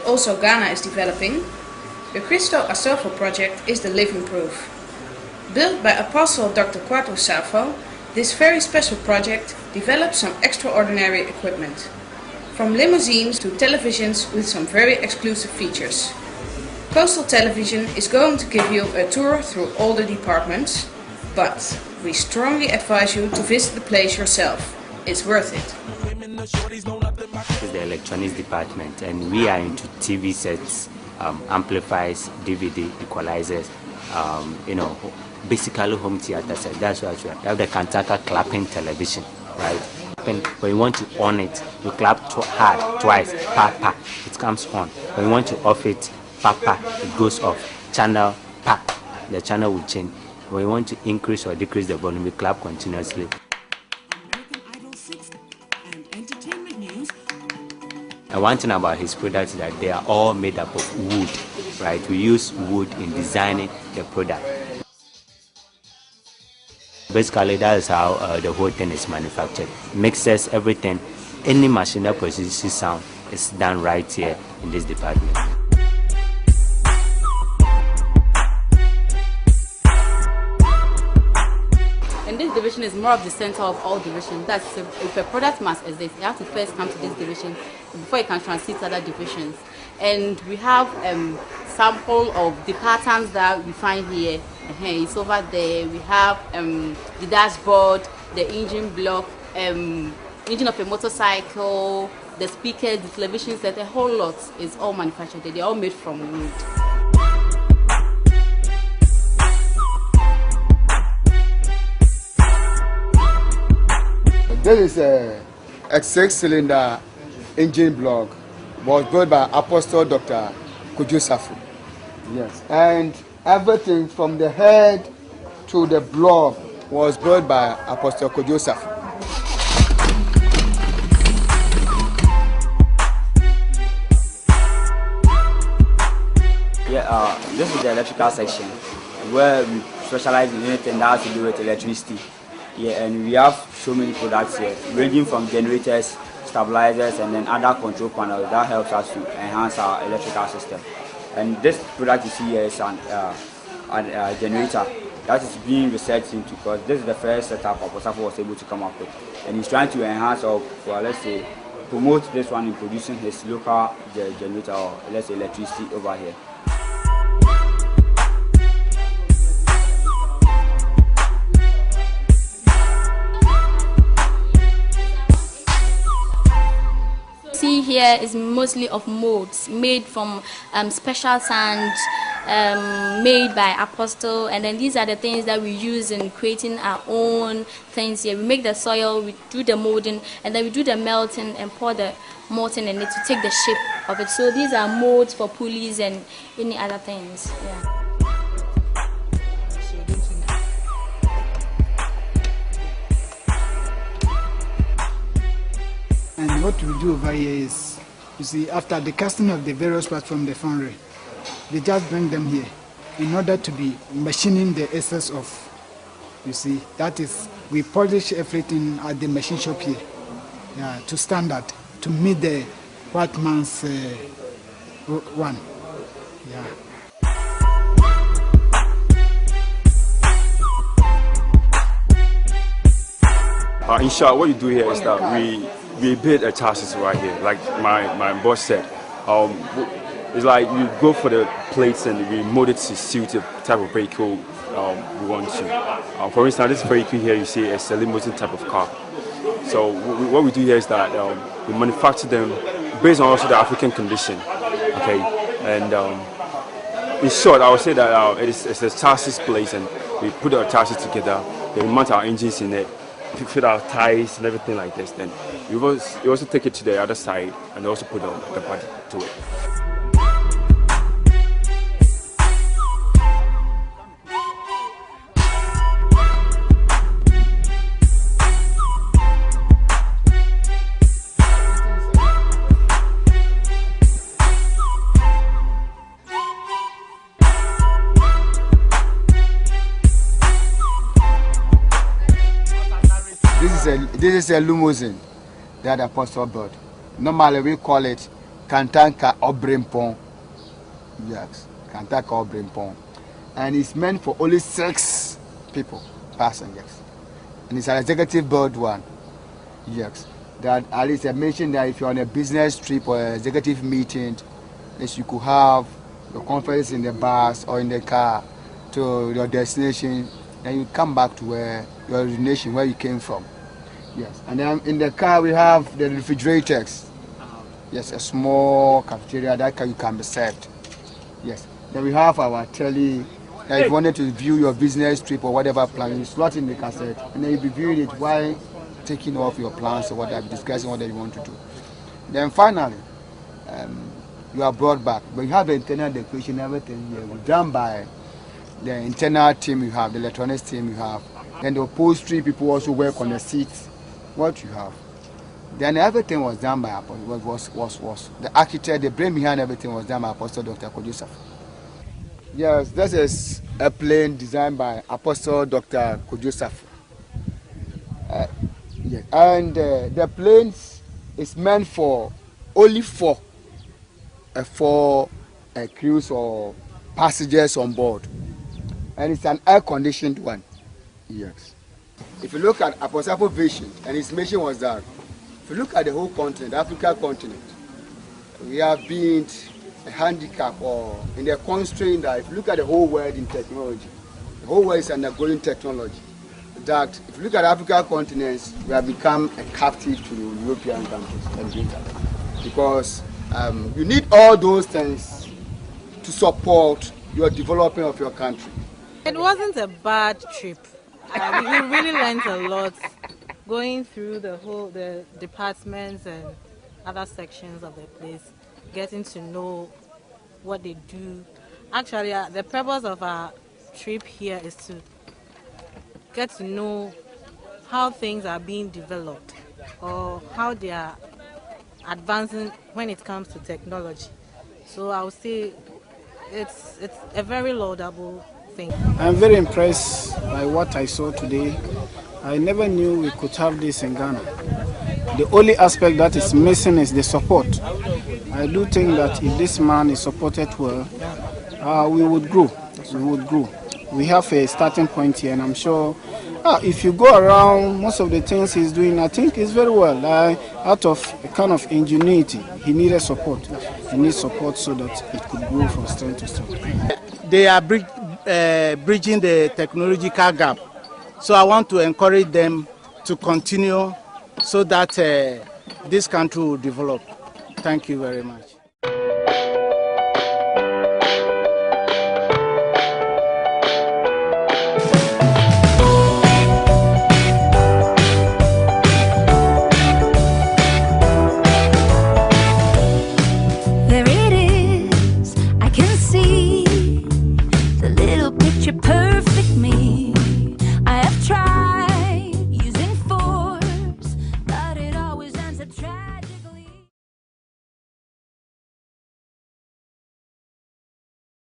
also Ghana is developing, the Kwadwo Safo project is the living proof. Built by Apostle Dr Kwadwo Safo, this very special project develops some extraordinary equipment. From limousines to televisions with some very exclusive features. Coastal Television is going to give you a tour through all the departments, but we strongly advise you to visit the place yourself. It's worth it. This is the electronics department, and we are into TV sets, amplifiers, DVD, equalizers, basically home theater set. That's what you have the Kantanka clapping television, right? When you want to on it, you clap hard twice, pa pa, it comes on. When you want to off it, pa pa, it goes off. Channel, pa, the channel will change. When you want to increase or decrease the volume, you clap continuously. And one thing about his products is that they are all made up of wood, right? We use wood in designing the product. Basically, that is how the whole thing is manufactured. Mixes, everything, any machine that produces sound is done right here in this department. And this division is more of the center of all divisions. That's if a product must exist, you have to first come to this division before you can transit to other divisions. And we have sample of the patterns that we find here. It's over there. We have the dashboard, the engine block, engine of a motorcycle, the speakers, the television set, a whole lot is all manufactured. They're all made from wood. This is a 6-cylinder engine block. Was built by Apostle Dr Kwadwo Safo. Yes. And everything from the head to the block was built by Apostle Kwadwo Safo. Yeah, this is the electrical section where we specialize in anything that has to do with electricity. Yeah, and we have so many products here, ranging from generators, stabilizers, and then other control panels that helps us to enhance our electrical system. And this product you see here is a generator that is being researched into, because this is the first setup Apostle Safo was able to come up with, and he's trying to enhance or let's say promote this one in producing his local generator, or let's say electricity over here. Here is mostly of molds made from special sand made by Apostle, and then these are the things that we use in creating our own things here. We make the soil, we do the molding, and then we do the melting and pour the molten in it to take the shape of it. So these are molds for pulleys and any other things. Yeah. And what we do over here is, you see, after the casting of the various parts from the foundry, they just bring them here in order to be machining the excess of, you see, that is, we polish everything at the machine shop here, yeah, to standard, to meet the white man's one, yeah. In short, what you do here is that we build a chassis right here, like my boss said. It's like you go for the plates and we mold it to suit the type of vehicle we want to. For instance, this vehicle here you see is a limousine type of car. So what we do here is that we manufacture them based on also the African condition. Okay, and in short, I would say that it's a chassis place, and we put our chassis together. Then we mount our engines in it, fit our tires and everything like this. Then you also take it to the other side and also put the body to it. This is a limousine that Apostle built. Normally we call it Kantanka Obrimpon. Yes, Kantanka Obrimpon. And it's meant for only 6 people, passengers. And it's an executive board one. Yes. That at least I mentioned that if you're on a business trip or an executive meeting, that you could have your conference in the bus or in the car to your destination, then you come back to where your origination, where you came from. Yes. And then in the car we have the refrigerators. Yes, a small cafeteria that you can be served. Yes. Then we have our telly. If you wanted to view your business trip or whatever plan, you slot in the cassette and then you'll be viewing it while taking off your plans or whatever, discussing what you want to do. Then finally, you are brought back. But you have the internal decoration, everything here done by the internal team you have, the electronics team you have. Then the upholstery people also work on the seats, what you have. Then everything was done by was the architect, the brain behind everything was done by Apostle Dr Kwadwo Safo. Yes, this is a plane designed by Apostle Dr Kwadwo Safo. Yes. And the planes is meant for only for crews or passengers on board. And it's an air-conditioned one. Yes. If you look at Apostle Safo's vision, and his mission was that, if you look at the whole continent, the African continent, we have been a handicap or in the constraint that if you look at the whole world in technology, the whole world is undergoing technology. That if you look at African continents, we have become a captive to the European countries and Britain. Because you need all those things to support your development of your country. It wasn't a bad trip. We really learned a lot going through the departments and other sections of the place, getting to know what they do. Actually, the purpose of our trip here is to get to know how things are being developed or how they are advancing when it comes to technology. So I would say it's a very laudable thing. I'm very impressed by what I saw today. I never knew we could have this in Ghana. The only aspect that is missing is the support. I do think that if this man is supported well, we would grow. We would grow. We have a starting point here, and I'm sure if you go around, most of the things he's doing, I think is very well. Out of a kind of ingenuity, he needed support. He needs support so that it could grow from strength to strength. They are bridging the technological gap. So I want to encourage them to continue so that this country will develop. Thank you very much.